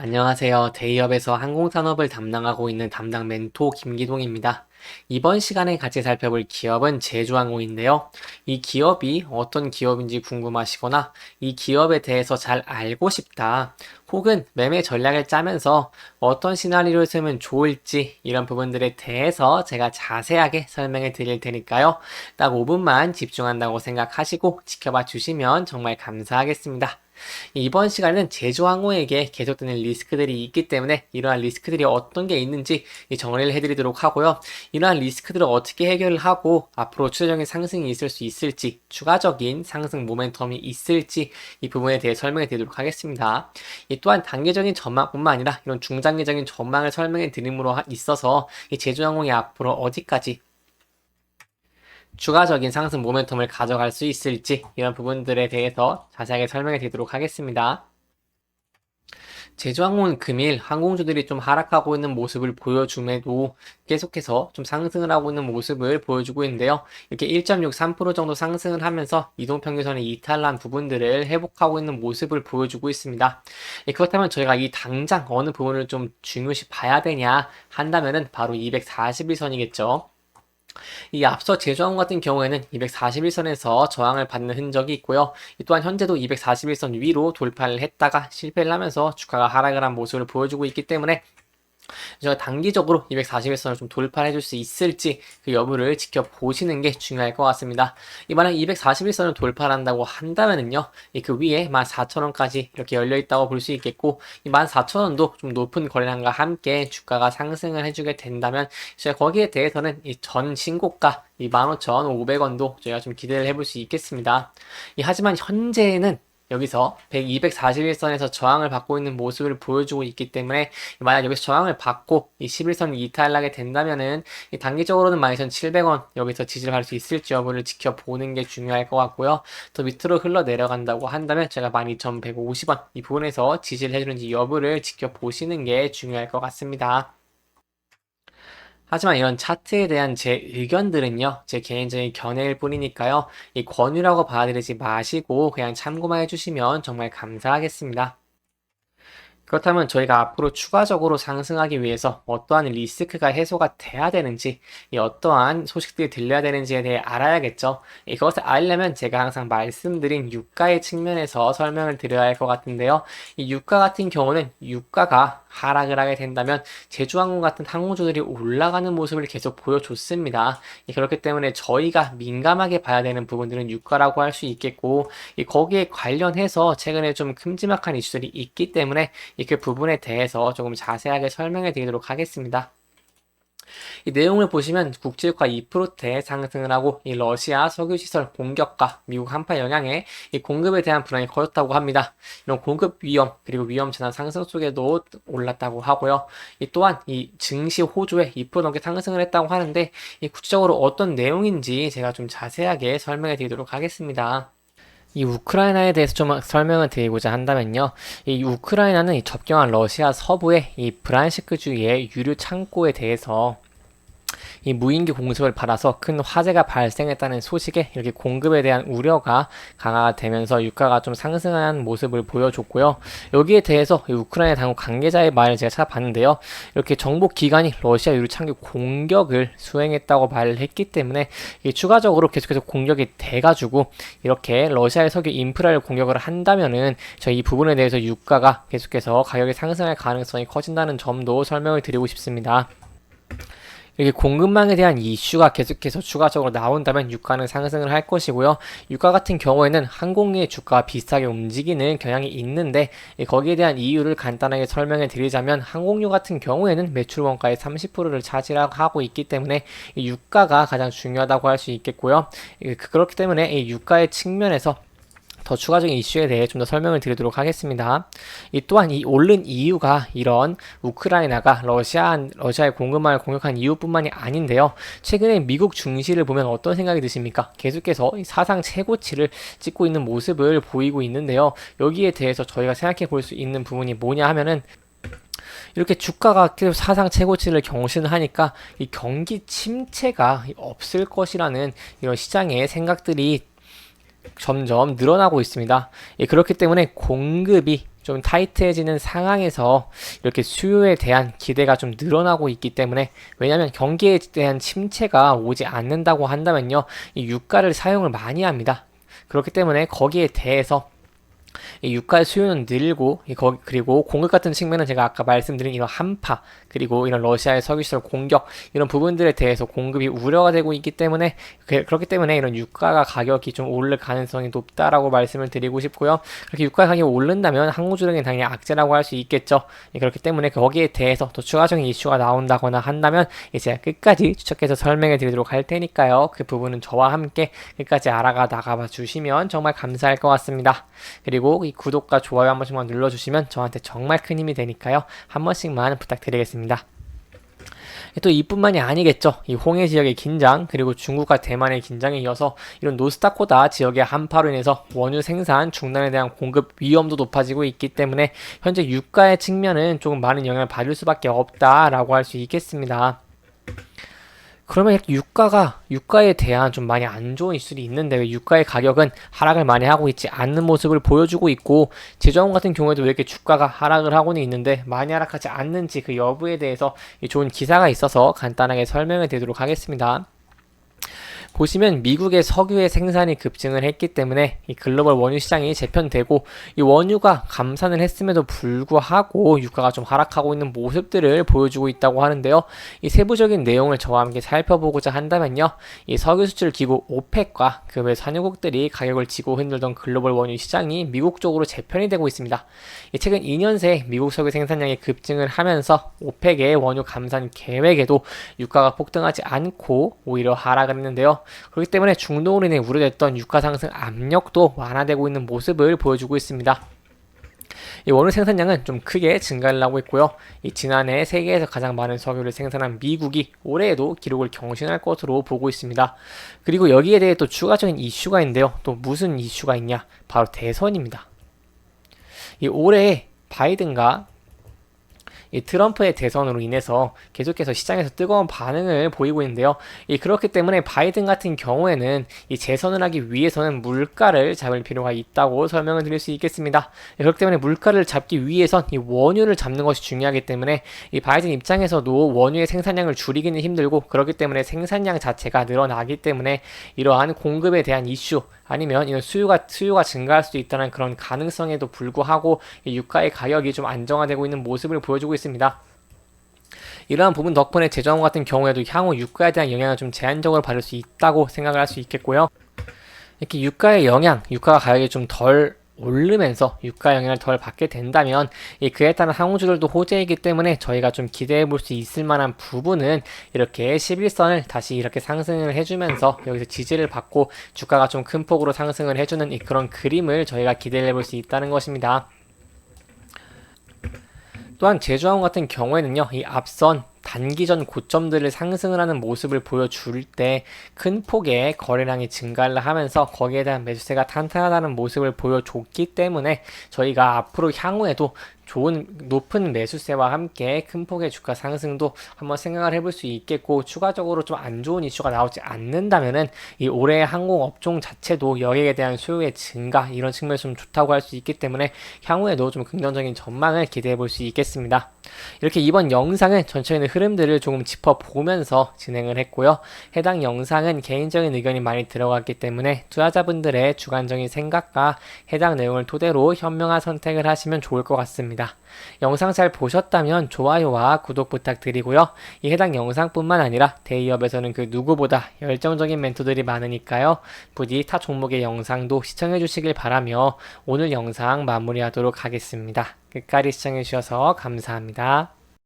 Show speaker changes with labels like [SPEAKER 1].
[SPEAKER 1] 안녕하세요. 대기업에서 항공산업을 담당하고 있는 담당 멘토 김기동입니다. 이번 시간에 같이 살펴볼 기업은 제주항공인데요. 이 기업이 어떤 기업인지 궁금하시거나 이 기업에 대해서 잘 알고 싶다. 혹은 매매 전략을 짜면서 어떤 시나리오를 쓰면 좋을지 이런 부분들에 대해서 제가 자세하게 설명해 드릴 테니까요. 딱 5분만 집중한다고 생각하시고 지켜봐 주시면 정말 감사하겠습니다. 이번 시간에는 제주항공에게 계속되는 리스크들이 있기 때문에 이러한 리스크들이 어떤 게 있는지 정리를 해드리도록 하고요. 이러한 리스크들을 어떻게 해결을 하고 앞으로 추세적인 상승이 있을 수 있을지, 추가적인 상승 모멘텀이 있을지 이 부분에 대해 설명해 드리도록 하겠습니다. 또한 단기적인 전망뿐만 아니라 이런 중장기적인 전망을 설명해 드림으로 있어서 이 제주항공이 앞으로 어디까지 추가적인 상승 모멘텀을 가져갈 수 있을지 이런 부분들에 대해서 자세하게 설명해 드리도록 하겠습니다. 제주항공은 금일 항공주들이 좀 하락하고 있는 모습을 보여줌에도 계속해서 좀 상승을 하고 있는 모습을 보여주고 있는데요. 이렇게 1.63% 정도 상승을 하면서 이동평균선의 이탈한 부분들을 회복하고 있는 모습을 보여주고 있습니다. 그렇다면 저희가 이 당장 어느 부분을 좀 중요시 봐야 되냐 한다면은 바로 241선이겠죠. 이 앞서 제주항공 같은 경우에는 241선에서 저항을 받는 흔적이 있고요. 또한 현재도 241선 위로 돌파를 했다가 실패를 하면서 주가가 하락을 한 모습을 보여주고 있기 때문에 제가 단기적으로 241선을 좀 돌파를 해줄 수 있을지 그 여부를 지켜보시는 게 중요할 것 같습니다. 이번에 241선을 돌파를 한다고 한다면은요, 그 위에 14,000원까지 이렇게 열려있다고 볼 수 있겠고, 이 14,000원도 좀 높은 거래량과 함께 주가가 상승을 해주게 된다면, 제가 거기에 대해서는 이 전 신고가 이 15,500원도 저희가 좀 기대를 해볼 수 있겠습니다. 하지만 현재는 여기서 241선에서 저항을 받고 있는 모습을 보여주고 있기 때문에 만약 여기서 저항을 받고 이 11선 이탈하게 된다면은 단기적으로는 12,700원 여기서 지지를 할 수 있을지 여부를 지켜보는 게 중요할 것 같고요. 더 밑으로 흘러 내려간다고 한다면 제가 12,150원 이 부분에서 지지를 해주는지 여부를 지켜보시는 게 중요할 것 같습니다. 하지만 이런 차트에 대한 제 의견들은요, 제 개인적인 견해일 뿐이니까요, 이 권유라고 받아들이지 마시고 그냥 참고만 해주시면 정말 감사하겠습니다. 그렇다면 저희가 앞으로 추가적으로 상승하기 위해서 어떠한 리스크가 해소가 돼야 되는지, 이 어떠한 소식들이 들려야 되는지에 대해 알아야겠죠. 이것을 알려면 제가 항상 말씀드린 유가의 측면에서 설명을 드려야 할 것 같은데요. 이 유가 같은 경우는 유가가 하락을 하게 된다면 제주항공 같은 항공주들이 올라가는 모습을 계속 보여줬습니다. 그렇기 때문에 저희가 민감하게 봐야 되는 부분들은 유가라고 할 수 있겠고, 거기에 관련해서 최근에 좀 큼지막한 이슈들이 있기 때문에 그 부분에 대해서 조금 자세하게 설명해 드리도록 하겠습니다. 이 내용을 보시면 국제유가 2%대 상승을 하고 이 러시아 석유시설 공격과 미국 한파 영향에 이 공급에 대한 불안이 커졌다고 합니다. 이런 공급 위험 그리고 위험 전환 상승 속에도 올랐다고 하고요. 또한 이 증시 호조에 2% 넘게 상승을 했다고 하는데 이 구체적으로 어떤 내용인지 제가 좀 자세하게 설명해 드리도록 하겠습니다. 이 우크라이나에 대해서 좀 설명을 드리고자 한다면요. 이 우크라이나는 이 접경한 러시아 서부의 이 브란시크 주의 유류 창고에 대해서 이 무인기 공습을 받아서 큰 화재가 발생했다는 소식에 이렇게 공급에 대한 우려가 강화가 되면서 유가가 좀 상승한 모습을 보여줬고요. 여기에 대해서 우크라이나 당국 관계자의 말을 제가 찾아봤는데요. 이렇게 정보기관이 러시아 유류 창고 공격을 수행했다고 말을 했기 때문에 추가적으로 계속해서 공격이 돼가지고 이렇게 러시아의 석유 인프라를 공격을 한다면은 저희 이 부분에 대해서 유가가 계속해서 가격이 상승할 가능성이 커진다는 점도 설명을 드리고 싶습니다. 이렇게 공급망에 대한 이슈가 계속해서 추가적으로 나온다면 유가는 상승을 할 것이고요. 유가 같은 경우에는 항공기의 주가와 비슷하게 움직이는 경향이 있는데 거기에 대한 이유를 간단하게 설명해 드리자면 항공유 같은 경우에는 매출 원가의 30%를 차지하고 있기 때문에 유가가 가장 중요하다고 할 수 있겠고요. 그렇기 때문에 이 유가의 측면에서 더 추가적인 이슈에 대해 좀 더 설명을 드리도록 하겠습니다. 또한 이 오른 이유가 이런 우크라이나가 러시아의 공급망을 공격한 이유뿐만이 아닌데요. 최근에 미국 증시를 보면 어떤 생각이 드십니까? 계속해서 사상 최고치를 찍고 있는 모습을 보이고 있는데요. 여기에 대해서 저희가 생각해 볼 수 있는 부분이 뭐냐 하면은 이렇게 주가가 계속 사상 최고치를 경신하니까 이 경기 침체가 없을 것이라는 이런 시장의 생각들이 점점 늘어나고 있습니다. 그렇기 때문에 공급이 좀 타이트해지는 상황에서 이렇게 수요에 대한 기대가 좀 늘어나고 있기 때문에, 왜냐하면 경기에 대한 침체가 오지 않는다고 한다면요, 이 유가를 사용을 많이 합니다. 그렇기 때문에 거기에 대해서 이 유가의 수요는 늘고, 그리고 공급 같은 측면은 제가 아까 말씀드린 이런 한파, 그리고 이런 러시아의 석유시설 공격, 이런 부분들에 대해서 공급이 우려가 되고 있기 때문에, 그렇기 때문에 이런 유가가 가격이 좀 오를 가능성이 높다라고 말씀을 드리고 싶고요. 그렇게 유가 가격이 오른다면 항공주력은 당연히 악재라고 할 수 있겠죠. 그렇기 때문에 거기에 대해서 또 추가적인 이슈가 나온다거나 한다면 이제 끝까지 추적해서 설명해 드리도록 할 테니까요. 그 부분은 저와 함께 끝까지 알아가 나가봐 주시면 정말 감사할 것 같습니다. 그리고 이 구독과 좋아요 한 번씩만 눌러주시면 저한테 정말 큰 힘이 되니까요. 한 번씩만 부탁드리겠습니다. 또 이뿐만이 아니겠죠. 이 홍해 지역의 긴장, 그리고 중국과 대만의 긴장에 이어서 이런 노스다코다 지역의 한파로 인해서 원유 생산 중단에 대한 공급 위험도 높아지고 있기 때문에 현재 유가의 측면은 조금 많은 영향을 받을 수밖에 없다라고 할 수 있겠습니다. 그러면 유가에 대한 좀 많이 안 좋은 이슈들이 있는데, 왜 유가의 가격은 하락을 많이 하고 있지 않는 모습을 보여주고 있고, 제조업 같은 경우에도 왜 이렇게 주가가 하락을 하고는 있는데 많이 하락하지 않는지, 그 여부에 대해서 좋은 기사가 있어서 간단하게 설명을 드리도록 하겠습니다. 보시면 미국의 석유의 생산이 급증을 했기 때문에 이 글로벌 원유 시장이 재편되고, 이 원유가 감산을 했음에도 불구하고 유가가 좀 하락하고 있는 모습들을 보여주고 있다고 하는데요. 이 세부적인 내용을 저와 함께 살펴보고자 한다면요, 이 석유 수출 기구 오펙과 그 외 산유국들이 가격을 지고 흔들던 글로벌 원유 시장이 미국 쪽으로 재편이 되고 있습니다. 최근 2년 새 미국 석유 생산량이 급증을 하면서 오펙의 원유 감산 계획에도 유가가 폭등하지 않고 오히려 하락을 했는데요. 그렇기 때문에 중동으로 인해 우려됐던 유가 상승 압력도 완화되고 있는 모습을 보여주고 있습니다. 이 원유 생산량은 좀 크게 증가를 하고 있고요. 지난해 세계에서 가장 많은 석유를 생산한 미국이 올해에도 기록을 경신할 것으로 보고 있습니다. 그리고 여기에 대해 또 추가적인 이슈가 있는데요. 또 무슨 이슈가 있냐? 바로 대선입니다. 올해 바이든과 이 트럼프의 대선으로 인해서 계속해서 시장에서 뜨거운 반응을 보이고 있는데요. 그렇기 때문에 바이든 같은 경우에는 이 재선을 하기 위해서는 물가를 잡을 필요가 있다고 설명을 드릴 수 있겠습니다. 그렇기 때문에 물가를 잡기 위해선 이 원유를 잡는 것이 중요하기 때문에 이 바이든 입장에서도 원유의 생산량을 줄이기는 힘들고, 그렇기 때문에 생산량 자체가 늘어나기 때문에 이러한 공급에 대한 이슈, 아니면 이런 수요가 증가할 수도 있다는 그런 가능성에도 불구하고 이 유가의 가격이 좀 안정화되고 있는 모습을 보여주고 있습니다. 이러한 부분 덕분에 제조업 같은 경우에도 향후 유가에 대한 영향을 좀 제한적으로 받을 수 있다고 생각을 할 수 있겠고요. 이렇게 유가가 가격이 좀 덜 오르면서 유가 영향을 덜 받게 된다면 그에 따른 항공주들도 호재이기 때문에 저희가 좀 기대해 볼 수 있을 만한 부분은 이렇게 11선을 다시 이렇게 상승을 해주면서 여기서 지지를 받고 주가가 좀 큰 폭으로 상승을 해주는 그런 그림을 저희가 기대해 볼 수 있다는 것입니다. 또한 제주항공 같은 경우에는요, 이 앞선 단기전 고점들을 상승을 하는 모습을 보여줄 때 큰 폭의 거래량이 증가를 하면서 거기에 대한 매수세가 탄탄하다는 모습을 보여줬기 때문에 저희가 앞으로 향후에도 좋은 높은 매수세와 함께 큰 폭의 주가 상승도 한번 생각을 해볼 수 있겠고, 추가적으로 좀 안 좋은 이슈가 나오지 않는다면은 이 올해 항공 업종 자체도 여객에 대한 수요의 증가, 이런 측면에서 좀 좋다고 할 수 있기 때문에 향후에도 좀 긍정적인 전망을 기대해 볼 수 있겠습니다. 이렇게 이번 영상은 전체적인 흐름들을 조금 짚어보면서 진행을 했고요. 해당 영상은 개인적인 의견이 많이 들어갔기 때문에 투자자분들의 주관적인 생각과 해당 내용을 토대로 현명한 선택을 하시면 좋을 것 같습니다. 영상 잘 보셨다면 좋아요와 구독 부탁드리고요. 이 해당 영상뿐만 아니라 대기업에서는 그 누구보다 열정적인 멘토들이 많으니까요. 부디 타 종목의 영상도 시청해 주시길 바라며 오늘 영상 마무리하도록 하겠습니다. 끝까지 시청해 주셔서 감사합니다.